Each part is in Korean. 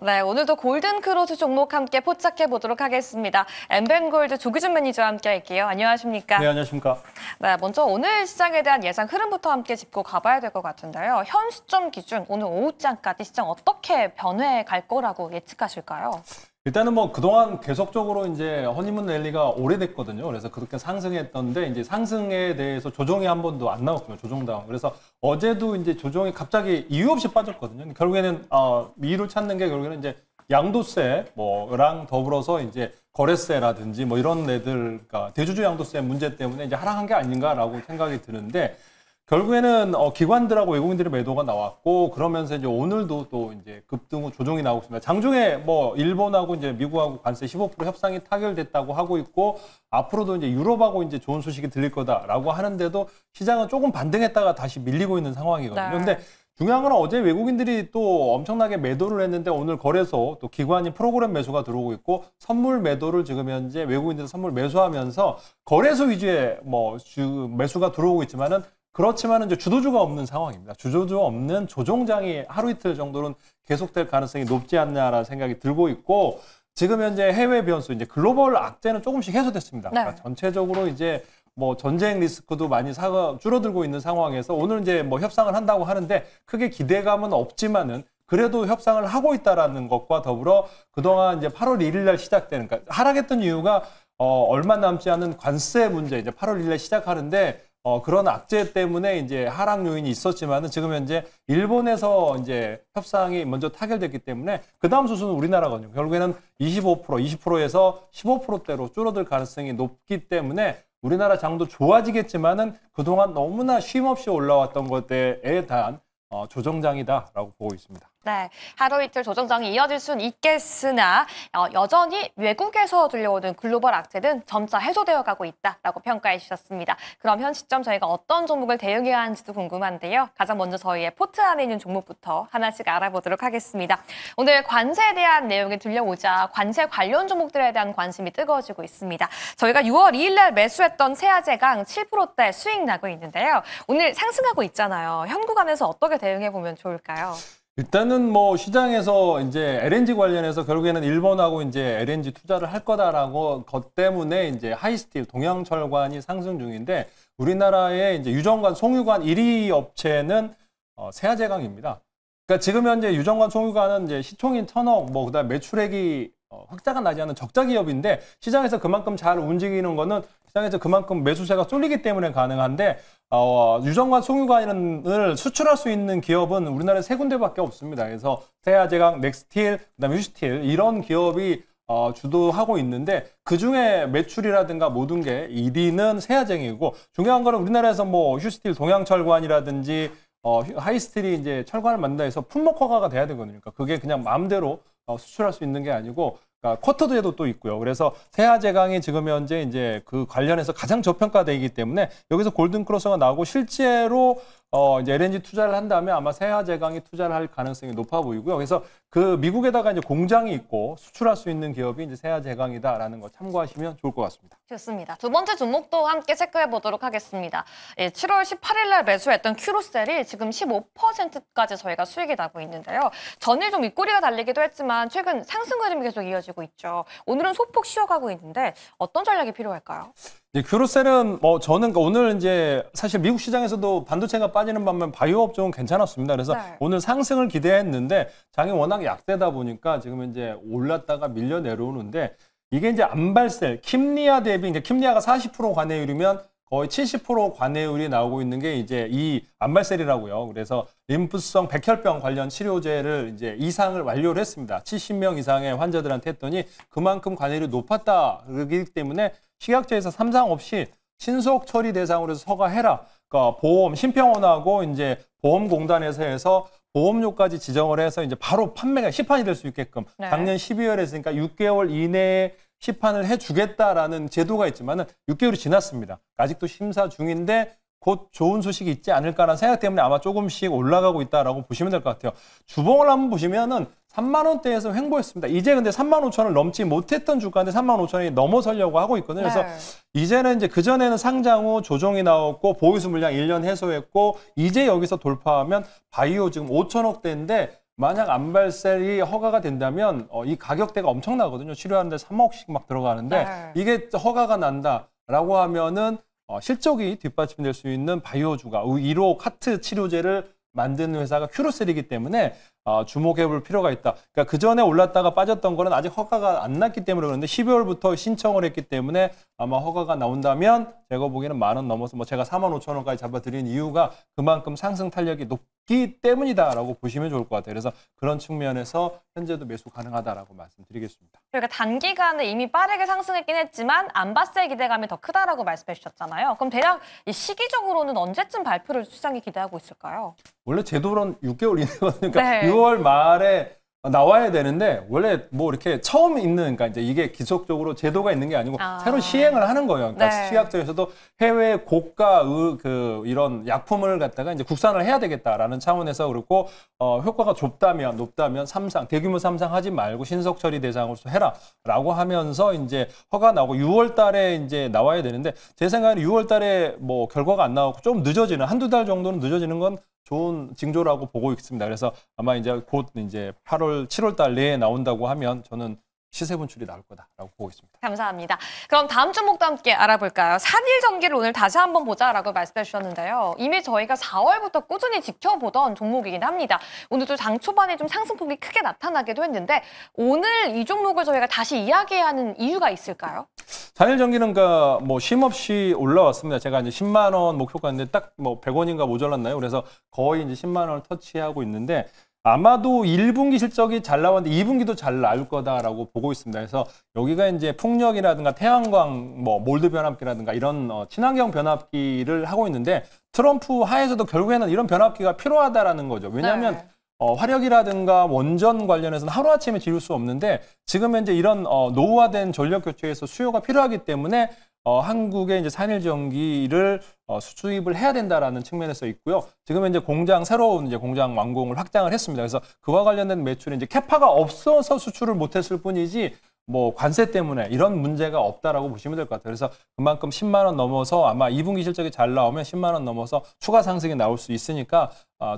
네, 오늘도 골든크로스 종목 함께 포착해 보도록 하겠습니다. 엠벤골드 조기준 매니저와 함께 할게요. 안녕하십니까? 네, 안녕하십니까? 네, 먼저 오늘 시장에 대한 예상 흐름부터 함께 짚고 가봐야 될 것 같은데요. 현 시점 기준 오늘 오후장까지 시장 어떻게 변해갈 거라고 예측하실까요? 일단은 뭐 그동안 계속적으로 이제 허니문 랠리가 오래됐거든요. 그래서 그렇게 상승했던데 이제 상승에 대해서 조정이 한 번도 안 나왔고요. 조정당. 그래서 어제도 이제 조정이 갑자기 이유 없이 빠졌거든요. 결국에는 이유를 찾는 게 결국에는 이제 양도세 뭐랑 더불어서 이제 거래세라든지 뭐 이런 애들, 그러니까 대주주 양도세 문제 때문에 이제 하락한 게 아닌가라고 생각이 드는데. 결국에는 기관들하고 외국인들의 매도가 나왔고, 그러면서 이제 오늘도 또 이제 급등 후 조정이 나오고 있습니다. 장중에 뭐 일본하고 이제 미국하고 관세 15% 협상이 타결됐다고 하고 있고, 앞으로도 이제 유럽하고 이제 좋은 소식이 들릴 거다라고 하는데도 시장은 조금 반등했다가 다시 밀리고 있는 상황이거든요. 네. 근데 중요한 건 어제 외국인들이 또 엄청나게 매도를 했는데 오늘 거래소 또 기관이 프로그램 매수가 들어오고 있고, 선물 매도를 지금 현재 외국인들이 선물 매수하면서 거래소 위주의 뭐 매수가 들어오고 있지만은, 그렇지만 이제 주도주가 없는 상황입니다. 주도주가 없는 조종장이 하루 이틀 정도는 계속될 가능성이 높지 않냐라는 생각이 들고 있고, 지금 현재 해외 변수, 이제 글로벌 악재는 조금씩 해소됐습니다. 네. 그러니까 전체적으로 이제 뭐 전쟁 리스크도 많이 줄어들고 있는 상황에서 오늘 이제 뭐 협상을 한다고 하는데 크게 기대감은 없지만은 그래도 협상을 하고 있다라는 것과 더불어 그동안 이제 8월 1일 날 시작되는, 그러니까 하락했던 이유가 얼마 남지 않은 관세 문제, 이제 8월 1일 날 시작하는데 그런 악재 때문에 이제 하락 요인이 있었지만은 지금 현재 일본에서 이제 협상이 먼저 타결됐기 때문에 그 다음 수순은 우리나라거든요. 결국에는 25%, 20%에서 15%대로 줄어들 가능성이 높기 때문에 우리나라 장도 좋아지겠지만은 그동안 너무나 쉼없이 올라왔던 것에 대한 조정장이다라고 보고 있습니다. 네, 하루 이틀 조정장이 이어질 수는 있겠으나 여전히 외국에서 들려오는 글로벌 악재는 점차 해소되어 가고 있다라고 평가해 주셨습니다. 그럼 현 시점 저희가 어떤 종목을 대응해야 하는지도 궁금한데요. 가장 먼저 저희의 포트 안에 있는 종목부터 하나씩 알아보도록 하겠습니다. 오늘 관세에 대한 내용이 들려오자 관세 관련 종목들에 대한 관심이 뜨거워지고 있습니다. 저희가 6월 2일 날 매수했던 세아제강 7%대 수익 나고 있는데요. 오늘 상승하고 있잖아요. 현 구간에서 어떻게 대응해 보면 좋을까요? 일단은 뭐 시장에서 이제 LNG 관련해서 결국에는 일본하고 이제 LNG 투자를 할 거다라고 것 때문에 이제 하이스틸 동양철관이 상승 중인데, 우리나라의 이제 유정관 송유관 1위 업체는 세아제강입니다. 그러니까 지금 현재 유정관 송유관은 이제 시총인 1,000억, 뭐 그다음 매출액이 흑자가 나지 않는 적자 기업인데, 시장에서 그만큼 잘 움직이는 거는 시장에서 그만큼 매수세가 쏠리기 때문에 가능한데, 유정관 송유관을 수출할 수 있는 기업은 우리나라에 세 군데밖에 없습니다. 그래서 세아제강, 넥스틸, 그다음에 휴스틸 이런 기업이 주도하고 있는데, 그중에 매출이라든가 모든 게 1위는 세아제강이고, 중요한 거는 우리나라에서 뭐 휴스틸 동양철관이라든지 하이스틸이 이제 철관을 만든다 해서 품목 허가가 돼야 되거든요. 그러니까 그게 그냥 마음대로 수출할 수 있는 게 아니고, 그러니까 쿼터제도 또 있고요. 그래서 세아제강이 지금 현재 이제 그 관련해서 가장 저평가되기 때문에 여기서 골든크로스가 나오고, 실제로 이제 LNG 투자를 한다면 아마 세아제강이 투자를 할 가능성이 높아 보이고요. 그래서 그 미국에다가 이제 공장이 있고 수출할 수 있는 기업이 이제 세아제강이다라는 거 참고하시면 좋을 것 같습니다. 좋습니다. 두 번째 종목도 함께 체크해 보도록 하겠습니다. 7월 18일 날 매수했던 큐로셀이 지금 15%까지 저희가 수익이 나고 있는데요. 전일 좀 윗꼬리가 달리기도 했지만 최근 상승 흐름이 계속 이어지고 있죠. 오늘은 소폭 쉬어가고 있는데 어떤 전략이 필요할까요? 큐로셀은 뭐 저는 오늘 이제 사실 미국 시장에서도 반도체가 빠지는 반면 바이오 업종은 괜찮았습니다. 그래서 네. 오늘 상승을 기대했는데 장이 워낙 약되다 보니까 지금 이제 올랐다가 밀려 내려오는데, 이게 이제 안발셀, 킴리아 대비, 이제 킴리아가 40% 관해율이면 거의 70% 관해율이 나오고 있는 게 이제 이 안발셀이라고요. 그래서 림프성 백혈병 관련 치료제를 이제 이상을 완료를 했습니다. 70명 이상의 환자들한테 했더니 그만큼 관해율이 높았다. 그렇기 때문에 식약처에서 삼상 없이 신속 처리 대상으로 해서 서가해라. 그러니까 보험, 심평원하고 이제 보험공단에서 해서 보험료까지 지정을 해서 이제 바로 판매가 시판이 될 수 있게끔 네. 작년 12월에 했으니까 6개월 이내에 시판을 해주겠다라는 제도가 있지만은 6개월이 지났습니다. 아직도 심사 중인데 곧 좋은 소식이 있지 않을까라는 생각 때문에 아마 조금씩 올라가고 있다라고 보시면 될 것 같아요. 주봉을 한번 보시면은 3만 원대에서 횡보했습니다. 이제 근데 3만 5천을 넘지 못했던 주가인데 3만 5천이 넘어서려고 하고 있거든요. 그래서 네. 이제는 이제 그전에는 상장 후 조정이 나왔고 보유수 물량 1년 해소했고, 이제 여기서 돌파하면 바이오 지금 5천억대인데 만약 안발셀이 허가가 된다면 이 가격대가 엄청나거든요. 치료하는데 3억씩 막 들어가는데 네. 이게 허가가 난다라고 하면은 실적이 뒷받침될 수 있는 바이오주가 1호 카트 치료제를 만드는 회사가 큐로셀이기 때문에 주목해볼 필요가 있다. 그러니까 그 전에 올랐다가 빠졌던 거는 아직 허가가 안 났기 때문에 그런데 12월부터 신청을 했기 때문에 아마 허가가 나온다면 제가 보기에는 10,000원 넘어서 뭐 제가 45,000원까지 잡아드린 이유가 그만큼 상승 탄력이 높기 때문이다라고 보시면 좋을 것 같아요. 그래서 그런 측면에서 현재도 매수 가능하다라고 말씀드리겠습니다. 그러니까 단기간에 이미 빠르게 상승했긴 했지만 안바셀 기대감이 더 크다라고 말씀해 주셨잖아요. 그럼 대략 이 시기적으로는 언제쯤 발표를 시장이 기대하고 있을까요? 원래 제도로는 6개월 이내거든요. 그러니까 네. 6월 말에 나와야 되는데 원래 뭐 이렇게 처음 있는 그러니까 이제 이게 기속적으로 제도가 있는 게 아니고 새로 시행을 하는 거예요. 그러니까 네. 식약처에서도 해외 고가 이런 약품을 갖다가 이제 국산을 해야 되겠다라는 차원에서 그렇고 효과가 높다면 대규모 삼상 하지 말고 신속 처리 대상으로서 해라라고 하면서 이제 허가 나오고 6월 달에 이제 나와야 되는데 제 생각에는 6월 달에 뭐 결과가 안 나오고 좀 늦어지는 한두 달 정도는 늦어지는 건 좋은 징조라고 보고 있습니다. 그래서 아마 이제 곧 이제 8월, 7월 달 내에 나온다고 하면 저는 시세 분출이 나올 거다라고 보고 있습니다. 감사합니다. 그럼 다음 종목도 함께 알아볼까요? 산일전기를 오늘 다시 한번 보자라고 말씀해 주셨는데요. 이미 저희가 4월부터 꾸준히 지켜보던 종목이긴 합니다. 오늘도 장 초반에 좀 상승폭이 크게 나타나기도 했는데 오늘 이 종목을 저희가 다시 이야기해야 하는 이유가 있을까요? 산일전기는 뭐 쉼없이 올라왔습니다. 제가 이제 10만 원 목표가 있는데 딱 뭐 100원인가 모자랐나요? 그래서 거의 이제 10만 원을 터치하고 있는데 아마도 1분기 실적이 잘 나왔는데 2분기도 잘 나올 거다라고 보고 있습니다. 그래서 여기가 이제 풍력이라든가 태양광, 뭐 몰드 변압기라든가 이런 친환경 변압기를 하고 있는데 트럼프 하에서도 결국에는 이런 변압기가 필요하다라는 거죠. 왜냐하면 네. 화력이라든가 원전 관련해서는 하루아침에 지을 수 없는데 지금 현재 이런 노후화된 전력 교체에서 수요가 필요하기 때문에 한국의 이제 산일전기를 수주입을 해야 된다라는 측면에서 있고요. 지금 현재 새로운 이제 공장 완공을 확장을 했습니다. 그래서 그와 관련된 매출이 이제 캐파가 없어서 수출을 못했을 뿐이지 뭐 관세 때문에 이런 문제가 없다라고 보시면 될 것 같아요. 그래서 그만큼 10만 원 넘어서 아마 2분기 실적이 잘 나오면 10만 원 넘어서 추가 상승이 나올 수 있으니까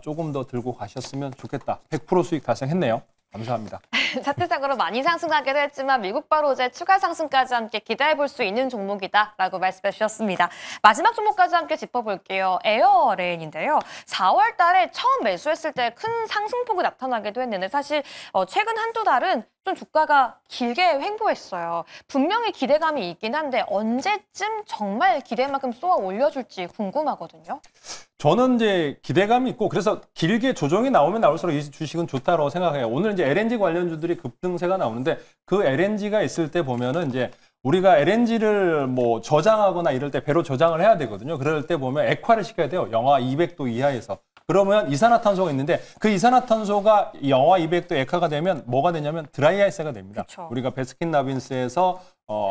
조금 더 들고 가셨으면 좋겠다. 100% 수익 달성했네요. 감사합니다. 차트상으로 많이 상승하기도 했지만 미국 바로제 추가 상승까지 함께 기대해 볼 수 있는 종목이다라고 말씀해 주셨습니다. 마지막 종목까지 함께 짚어볼게요. 에어레인인데요. 4월 달에 처음 매수했을 때 큰 상승폭이 나타나기도 했는데 사실 최근 한두 달은 좀 주가가 길게 횡보했어요. 분명히 기대감이 있긴 한데 언제쯤 정말 기대만큼 쏘아 올려줄지 궁금하거든요. 저는 이제 기대감이 있고 그래서 길게 조정이 나오면 나올수록 이 주식은 좋다고 생각해요. 오늘 이제 LNG 관련주들이 급등세가 나오는데 그 LNG가 있을 때 보면은 이제 우리가 LNG를 뭐 저장하거나 이럴 때 배로 저장을 해야 되거든요. 그럴 때 보면 액화를 시켜야 돼요. 영하 200도 이하에서. 그러면 이산화탄소가 있는데 그 이산화탄소가 영하 200도 액화가 되면 뭐가 되냐면 드라이아이스가 됩니다. 그쵸. 우리가 베스킨라빈스에서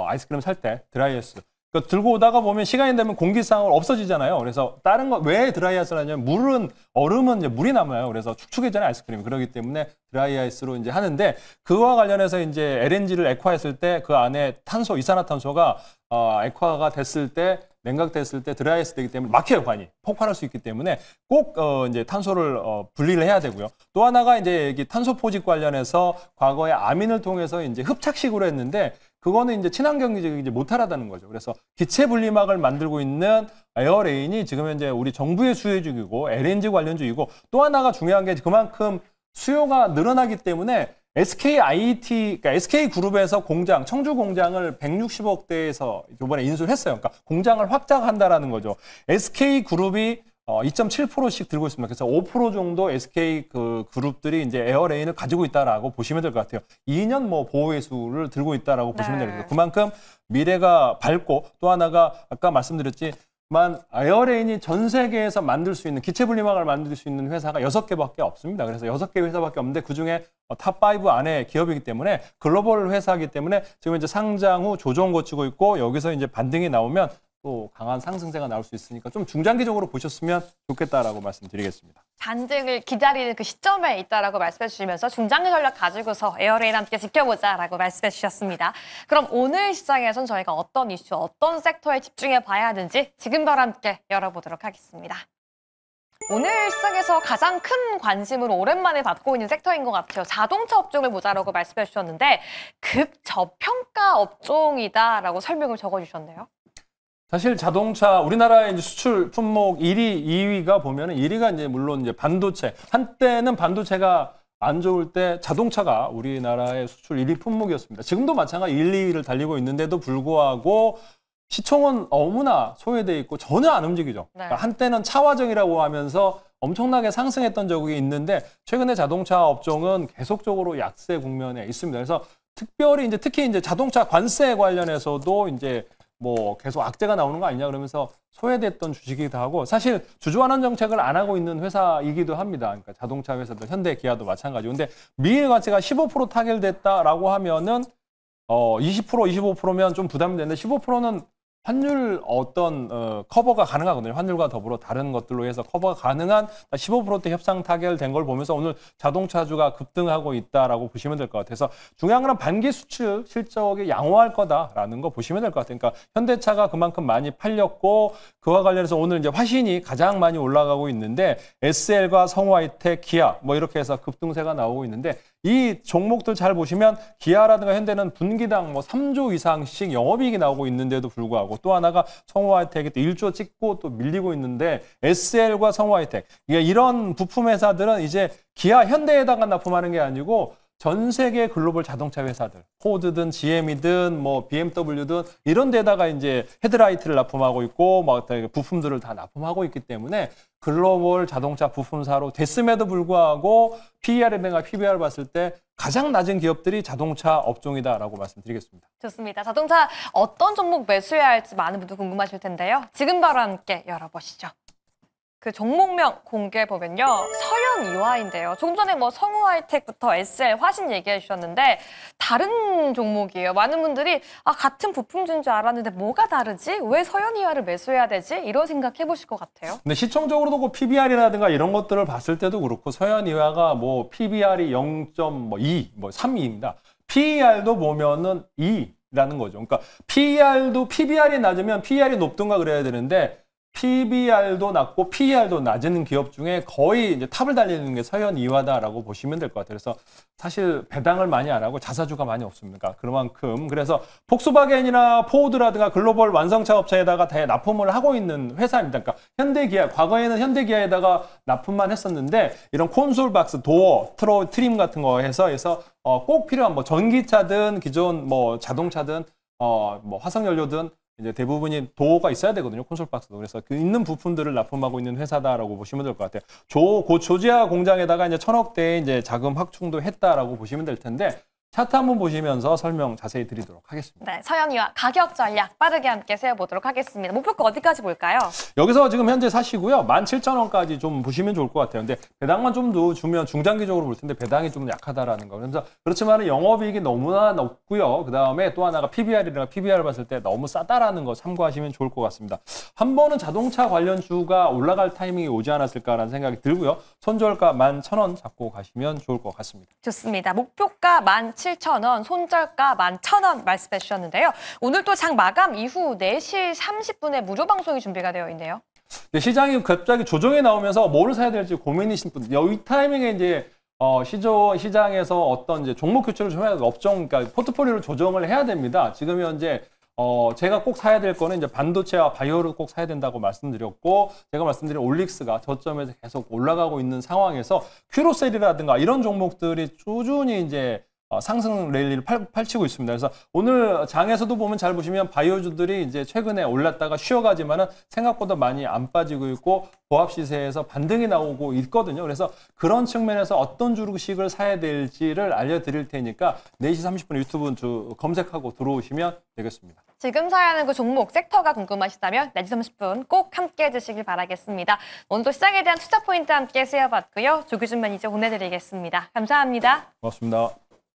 아이스크림 살 때 드라이아이스. 그러니까 들고 오다가 보면 시간이 되면 공기상으로 없어지잖아요. 그래서 다른 거 왜 드라이아이스를 하냐면 얼음은 이제 물이 남아요. 그래서 축축해지잖아요, 아이스크림이. 그렇기 때문에 드라이아이스로 이제 하는데 그와 관련해서 이제 LNG를 액화했을 때 그 안에 이산화탄소가 액화가 됐을 때 냉각됐을 때 드라이아이스 되기 때문에 막혀요, 관이. 폭발할 수 있기 때문에 꼭 이제 탄소를 분리를 해야 되고요. 또 하나가 이제 탄소 포집 관련해서 과거에 아민을 통해서 이제 흡착식으로 했는데 그거는 이제 친환경적이지 이제 못하다는 거죠. 그래서 기체 분리막을 만들고 있는 에어레인이 지금 현재 우리 정부의 수혜주이고 LNG 관련주이고 또 하나가 중요한 게 그만큼 수요가 늘어나기 때문에 그러니까 SK그룹에서 청주 공장을 160억대에서 이번에 인수를 했어요. 그러니까 공장을 확장한다라는 거죠. SK그룹이 2.7%씩 들고 있습니다. 그래서 5% 정도 SK 그룹들이 이제 에어레인을 가지고 있다라고 보시면 될 것 같아요. 2년 뭐 보호회수를 들고 있다라고 보시면 됩니다. 그만큼 미래가 밝고 또 하나가 아까 말씀드렸지만 에어레인이 전 세계에서 만들 수 있는 기체 분리막을 만들 수 있는 회사가 6개밖에 없습니다. 그래서 6개 회사밖에 없는데 그중에 탑5 안에 기업이기 때문에 글로벌 회사이기 때문에 지금 이제 상장 후 조정 거치고 있고 여기서 이제 반등이 나오면 또 강한 상승세가 나올 수 있으니까 좀 중장기적으로 보셨으면 좋겠다라고 말씀드리겠습니다. 반등을 기다리는 그 시점에 있다라고 말씀해 주시면서 중장기 전략 가지고서 에어레인 함께 지켜보자라고 말씀해 주셨습니다. 그럼 오늘 시장에선 저희가 어떤 이슈, 어떤 섹터에 집중해 봐야 하는지 지금 바로 함께 열어보도록 하겠습니다. 오늘 시장에서 가장 큰 관심을 오랜만에 받고 있는 섹터인 것 같아요. 자동차 업종을 보자라고 말씀해 주셨는데 극저평가 업종이다라고 설명을 적어주셨네요. 사실 자동차 우리나라의 이제 수출 품목 1위, 2위가 보면은 1위가 이제 물론 이제 반도체. 한때는 반도체가 안 좋을 때 자동차가 우리나라의 수출 1위 품목이었습니다. 지금도 마찬가지 1, 2위를 달리고 있는데도 불구하고 시총은 너무나 소외돼 있고 전혀 안 움직이죠. 네. 그러니까 한때는 차화정이라고 하면서 엄청나게 상승했던 적이 있는데 최근에 자동차 업종은 계속적으로 약세 국면에 있습니다. 그래서 특히 이제 자동차 관세 관련해서도 이제 뭐 계속 악재가 나오는 거 아니냐 그러면서 소외됐던 주식이기도 하고 사실 주주환원 정책을 안 하고 있는 회사이기도 합니다. 그러니까 자동차 회사들 현대, 기아도 마찬가지고. 근데 미일 가치가 15% 타결됐다라고 하면은 20%, 25%면 좀 부담이 되는데 15%는 환율 커버가 가능하거든요. 환율과 더불어 다른 것들로 해서 커버가 가능한 15%대 협상 타결된 걸 보면서 오늘 자동차주가 급등하고 있다라고 보시면 될 것 같아요. 그래서 중요한 건 반기 수출 실적이 양호할 거다라는 거 보시면 될 것 같아요. 그러니까 현대차가 그만큼 많이 팔렸고 그와 관련해서 오늘 이제 화신이 가장 많이 올라가고 있는데 SL과 성우하이텍, 기아 뭐 이렇게 해서 급등세가 나오고 있는데 이 종목들 잘 보시면 기아라든가 현대는 분기당 뭐 3조 이상씩 영업이익이 나오고 있는데도 불구하고 또 하나가 성우하이텍이 또 1조 찍고 또 밀리고 있는데 SL과 성우하이텍 이런 부품 회사들은 이제 기아, 현대에다가 납품하는 게 아니고 전 세계 글로벌 자동차 회사들, 포드든 GM이든 뭐 BMW든 이런 데다가 이제 헤드라이트를 납품하고 있고 막 부품들을 다 납품하고 있기 때문에 글로벌 자동차 부품사로 됐음에도 불구하고 PER이나 PBR을 봤을 때 가장 낮은 기업들이 자동차 업종이다라고 말씀드리겠습니다. 좋습니다. 자동차 어떤 종목 매수해야 할지 많은 분들 궁금하실 텐데요. 지금 바로 함께 열어보시죠. 그 종목명 공개해 보면요. 서현 이화인데요. 조금 전에 뭐 성우하이텍부터 SL, 화신 얘기해 주셨는데 다른 종목이에요. 많은 분들이 같은 부품주인 줄 알았는데 뭐가 다르지? 왜 서현 이화를 매수해야 되지? 이런 생각 해보실 것 같아요. 근데 시총적으로도 그 PBR이라든가 이런 것들을 봤을 때도 그렇고 서현 이화가 뭐 PBR이 0.2, 3입니다. PER도 보면은 2라는 거죠. 그러니까 PER도 PBR이 낮으면 PER이 높든가 그래야 되는데 PBR도 낮고 PER도 낮은 기업 중에 거의 이제 탑을 달리는 게 서현 이화다라고 보시면 될 것 같아요. 그래서 사실 배당을 많이 안 하고 자사주가 많이 없습니다. 그만큼 그래서 폭스바겐이나 포드라든가 글로벌 완성차 업체에다가 다 납품을 하고 있는 회사입니다. 그러니까 현대기아, 과거에는 현대기아에다가 납품만 했었는데 이런 콘솔 박스, 도어, 트림 같은 거 해서 꼭 필요한 뭐 전기차든 기존 뭐 자동차든 뭐 화석연료든 이제 대부분이 도어가 있어야 되거든요. 콘솔 박스도. 그래서 그 있는 부품들을 납품하고 있는 회사다라고 보시면 될 것 같아요. 조지아 공장에다가 이제 1,000억대의 이제 자금 확충도 했다라고 보시면 될 텐데 차트 한번 보시면서 설명 자세히 드리도록 하겠습니다. 네, 서현이와 가격 전략 빠르게 함께 세워보도록 하겠습니다. 목표가 어디까지 볼까요? 여기서 지금 현재 사시고요. 17,000원까지 좀 보시면 좋을 것 같아요. 근데 배당만 좀 더 주면 중장기적으로 볼 텐데 배당이 좀 약하다라는 거. 그래서 그렇지만 영업이익이 너무나 높고요. 그다음에 또 하나가 PBR이랑 PBR 봤을 때 너무 싸다라는 거 참고하시면 좋을 것 같습니다. 한 번은 자동차 관련 주가 올라갈 타이밍이 오지 않았을까라는 생각이 들고요. 손절가 11,000원 잡고 가시면 좋을 것 같습니다. 좋습니다. 목표가 17,000원, 손절가 11,000원 말씀해 주셨는데요. 오늘 또 장 마감 이후 4시 30분에 무료 방송이 준비가 되어 있네요. 네, 시장이 갑자기 조정이 나오면서 뭐를 사야 될지 고민이신 분들, 이 타이밍에 이제 시장에서 어떤 이제 종목 교체를 좀 해야 돼요. 그러니까 포트폴리오를 조정을 해야 됩니다. 지금 현재 제가 꼭 사야 될 거는 이제 반도체와 바이오를 꼭 사야 된다고 말씀드렸고, 제가 말씀드린 올릭스가 저점에서 계속 올라가고 있는 상황에서 큐로셀이라든가 이런 종목들이 꾸준히 이제 상승 랠리를 펼치고 있습니다. 그래서 오늘 장에서도 보면 잘 보시면 바이오주들이 이제 최근에 올랐다가 쉬어가지만은 생각보다 많이 안 빠지고 있고 보합 시세에서 반등이 나오고 있거든요. 그래서 그런 측면에서 어떤 주식을 사야 될지를 알려드릴 테니까 4시 30분에 유튜브 검색하고 들어오시면 되겠습니다. 지금 사야 하는 그 종목, 섹터가 궁금하시다면 4시 30분 꼭 함께 해주시길 바라겠습니다. 오늘도 시장에 대한 투자 포인트 함께 세워봤고요. 조규준 매니저 보내드리겠습니다. 감사합니다. 고맙습니다.